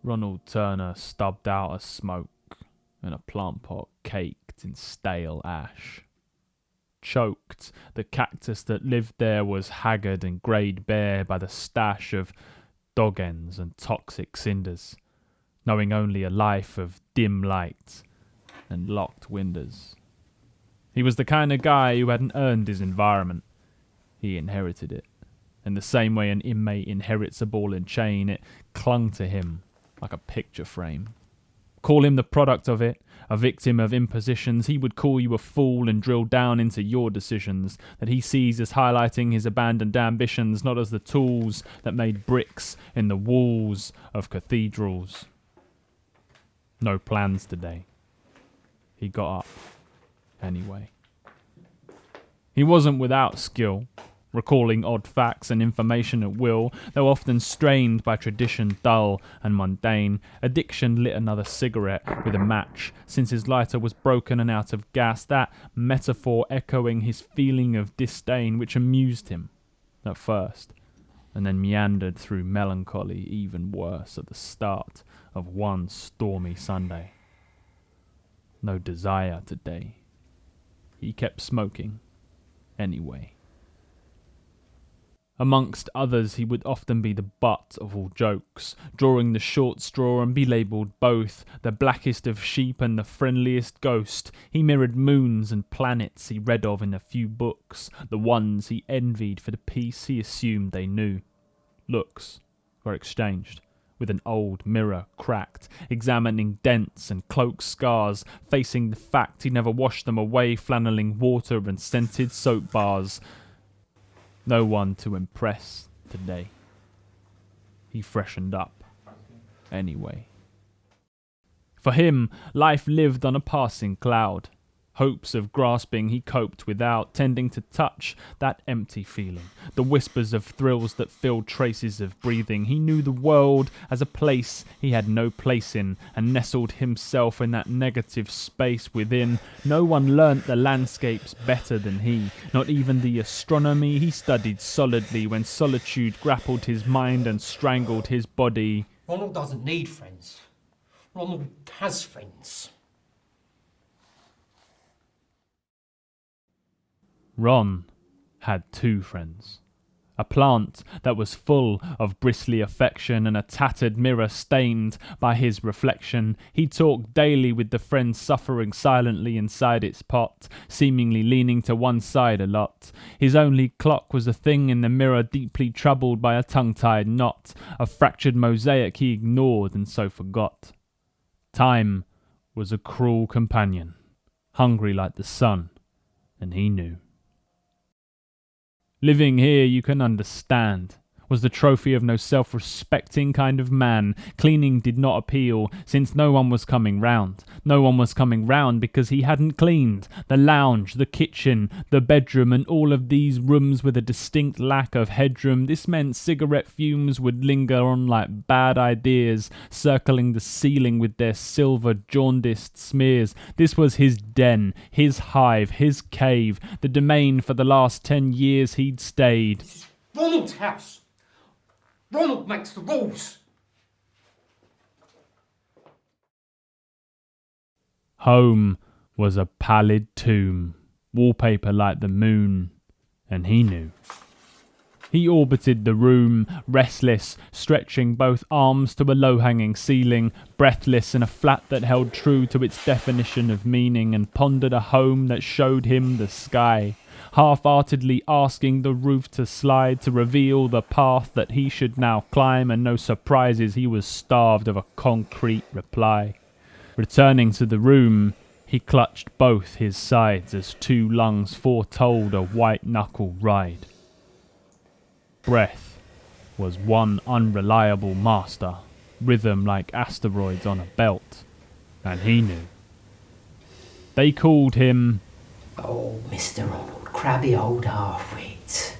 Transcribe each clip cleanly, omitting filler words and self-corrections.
Ronald Turner stubbed out a smoke and a plant pot caked in stale ash. Choked, the cactus that lived there was haggard and greyed bare by the stash of dog ends and toxic cinders, knowing only a life of dim light and locked windows. He was the kind of guy who hadn't earned his environment. He inherited it. In the same way an inmate inherits a ball and chain, it clung to him like a picture frame. Call him the product of it, a victim of impositions. He would call you a fool and drill down into your decisions that he sees as highlighting his abandoned ambitions, not as the tools that made bricks in the walls of cathedrals. No plans today. He got up anyway. He wasn't without skill, recalling odd facts and information at will, though often strained by tradition dull and mundane. Addiction lit another cigarette with a match, since his lighter was broken and out of gas, that metaphor echoing his feeling of disdain, which amused him at first, and then meandered through melancholy even worse at the start of one stormy Sunday. No desire today. He kept smoking anyway. Amongst others, he would often be the butt of all jokes, drawing the short straw and be labelled both the blackest of sheep and the friendliest ghost. He mirrored moons and planets he read of in a few books, the ones he envied for the peace he assumed they knew. Looks were exchanged, with an old mirror cracked, examining dents and cloak scars, facing the fact he never washed them away, flanneling water and scented soap bars. No one to impress today. He freshened up anyway. For him, life lived on a passing cloud. Hopes of grasping he coped without, tending to touch that empty feeling, the whispers of thrills that filled traces of breathing. He knew the world as a place he had no place in, and nestled himself in that negative space within. No one learnt the landscapes better than he, not even the astronomy he studied solidly when solitude grappled his mind and strangled his body. Ronald doesn't need friends. Ronald has friends. Ron had two friends. A plant that was full of bristly affection and a tattered mirror stained by his reflection. He talked daily with the friend suffering silently inside its pot, seemingly leaning to one side a lot. His only clock was a thing in the mirror deeply troubled by a tongue-tied knot, a fractured mosaic he ignored and so forgot. Time was a cruel companion, hungry like the sun, and he knew. Living here, you can understand, was the trophy of no self-respecting kind of man. Cleaning did not appeal, since no one was coming round. No one was coming round because he hadn't cleaned. The lounge, the kitchen, the bedroom, and all of these rooms with a distinct lack of headroom. This meant cigarette fumes would linger on like bad ideas, circling the ceiling with their silver jaundiced smears. This was his den, his hive, his cave, the domain for the last 10 years he'd stayed. This is Ronald's house. Ronald makes the rules. Home was a pallid tomb, wallpaper like the moon, and he knew. He orbited the room, restless, stretching both arms to a low-hanging ceiling, breathless in a flat that held true to its definition of meaning, and pondered a home that showed him the sky, half-heartedly asking the roof to slide to reveal the path that he should now climb, and no surprises, he was starved of a concrete reply. Returning to the room, he clutched both his sides as two lungs foretold a white-knuckle ride. Breath was one unreliable master, rhythm like asteroids on a belt, and he knew. They called him... Oh, Mr. Ronald, crabby old half-wit.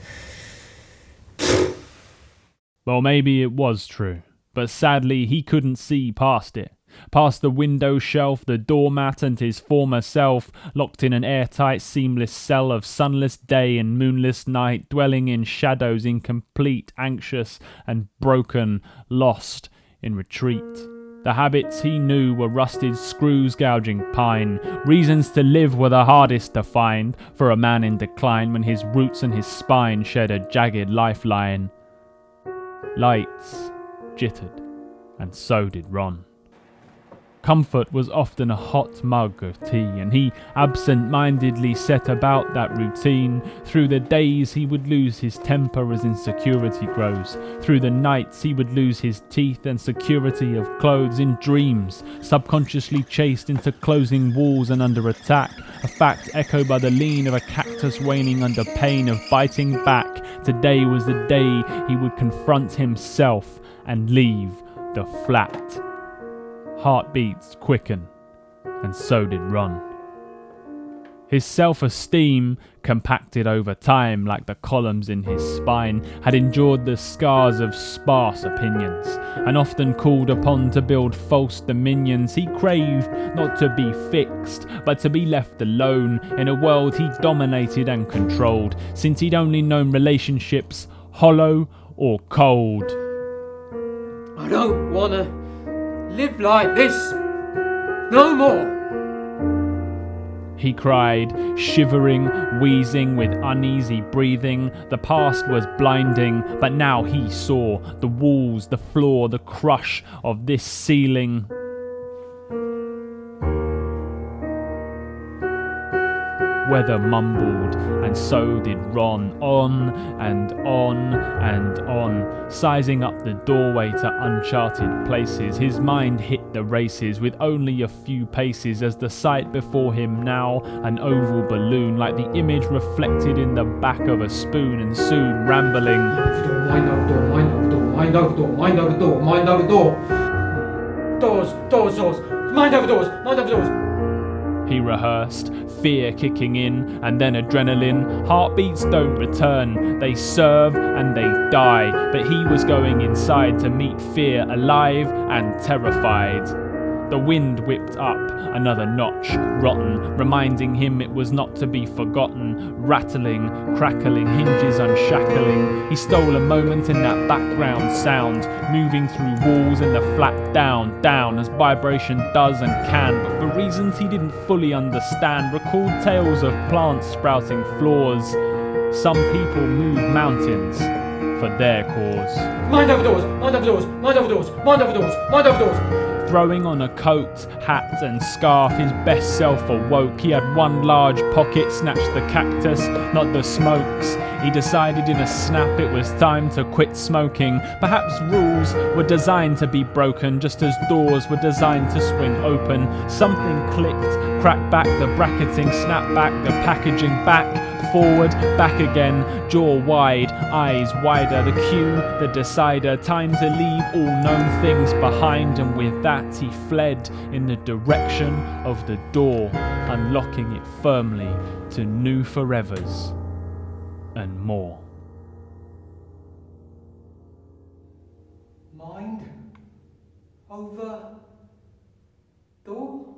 Well, maybe it was true. but sadly he couldn't see past it. Past the window shelf, the doormat, and his former self, locked in an airtight, seamless cell of sunless day and moonless night, dwelling in shadows, incomplete, anxious, and broken, lost in retreat. The habits he knew were rusted screws gouging pine. Reasons to live were the hardest to find for a man in decline when his roots and his spine shed a jagged lifeline. Lights jittered, and so did Ron. Comfort was often a hot mug of tea, and he absent-mindedly set about that routine. Through the days he would lose his temper as insecurity grows. Through the nights he would lose his teeth and security of clothes. In dreams, subconsciously chased into closing walls and under attack, a fact echoed by the lean of a cactus waning under pain of biting back. Today was the day he would confront himself and leave the flat. Heartbeats quicken, and so did Ron. His self-esteem, compacted over time like the columns in his spine, had endured the scars of sparse opinions, and often called upon to build false dominions. He craved not to be fixed, but to be left alone in a world he dominated and controlled, since he'd only known relationships hollow or cold. I don't wanna live like this no more. He cried, shivering, wheezing with uneasy breathing. The past was blinding, but now he saw the walls, the floor, the crush of this ceiling. Weather mumbled, and so did Ron, on and on and on, sizing up the doorway to uncharted places. His mind hit the races with only a few paces, as the sight before him now, an oval balloon, like the image reflected in the back of a spoon, and soon rambling. Mind over door, mind over door, mind over door, mind over door, mind over door. Doors, mind over doors, mind over doors. He rehearsed, fear kicking in, and then adrenaline. Heartbeats don't return, they serve and they die. But he was going inside to meet fear, alive and terrified. The wind whipped up another notch, rotten, reminding him it was not to be forgotten. Rattling, crackling, hinges unshackling. He stole a moment in that background sound, moving through walls in the flat down, as vibration does and can, but for reasons he didn't fully understand. Recalled tales of plants sprouting floors. Some people move mountains for their cause. Mind over doors, mind over doors, mind over doors, mind over doors, mind over doors. Throwing on a coat, hat and scarf, his best self awoke. He had one large pocket, snatched the cactus, not the smokes. He decided in a snap it was time to quit smoking. Perhaps rules were designed to be broken, just as doors were designed to swing open. Something clicked, cracked back the bracketing, snapped back the packaging, back, forward, back again, jaw wide, eyes wider, the cue, the decider, time to leave all known things behind, and with that he fled in the direction of the door, unlocking it firmly to new forevers and more. Mind over door?